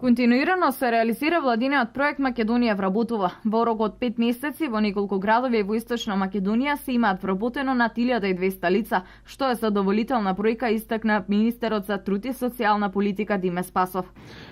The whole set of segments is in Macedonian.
Континуирано се реализира владиниот проект Македонија вработува. Во рок од 5 месеци во неколку градови во Источна Македонија се имаат вработено над 1200 лица, што е задоволителна бројка, истакна министерот за труд и социјална политика Диме Спасов.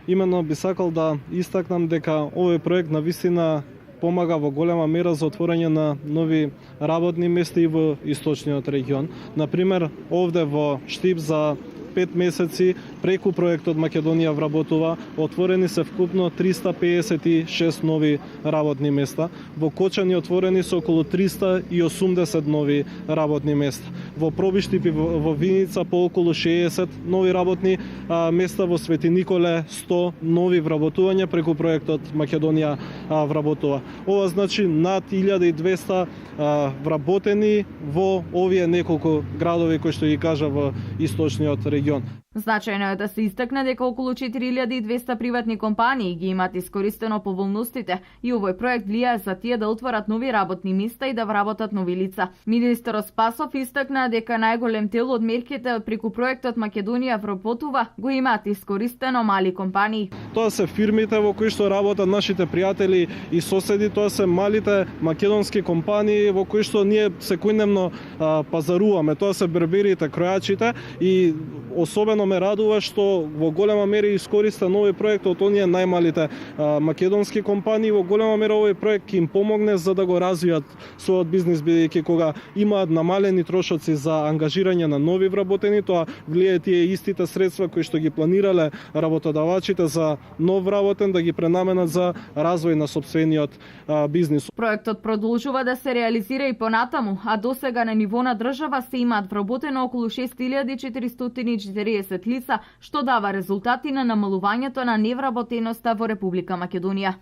Именно би сакал да истакнам дека овој проект навистина помага во голема мера за отворање на нови работни места и во источниот регион. Например, овде во Штип за 5 месеци преку проектот Македонија вработува отворени се вкупно 356 нови работни места. Во Кочани отворени се околу 380 нови работни места. Во Пробиштип и во Виница по околу 60 нови работни места, во Свети Николе 100 нови вработувања преку проектот Македонија вработува. Ова значи над 1200 вработени во овие неколку градови кои што ги кажа во источниот регион. Значајно е да се истакне дека околу 4200 приватни компании ги имаат искористено поволностите и овој проект влијае за тие да отворат нови работни места и да вработат нови лица. Министерот Спасов истакна дека најголем дел од мерките преку проектот Македонија вработува го имаат искористено мали компании. Тоа се фирмите во кои што работат нашите пријатели и соседи, тоа се малите македонски компании во кои што ние секојдневно пазаруваме. Тоа се берберите, кројачите и особено ме радува што во голема мера искориста нови проект од оние најмалите македонски компании. Во голема мера овој проект ќе им помогне за да го развијат својот бизнис, бидејќи кога имаат намалени трошоци за ангажирање на нови вработени, тоа влијае тие истите средства кои што ги планирале работодавачите за нов вработен да ги пренаменат за развој на сопствениот бизнис. Проектот продолжува да се реализира и понатаму, а досега на ниво на држава се имаат вработено околу 6440 лица, што дава резултати на намалувањето на невработеноста во Република Македонија.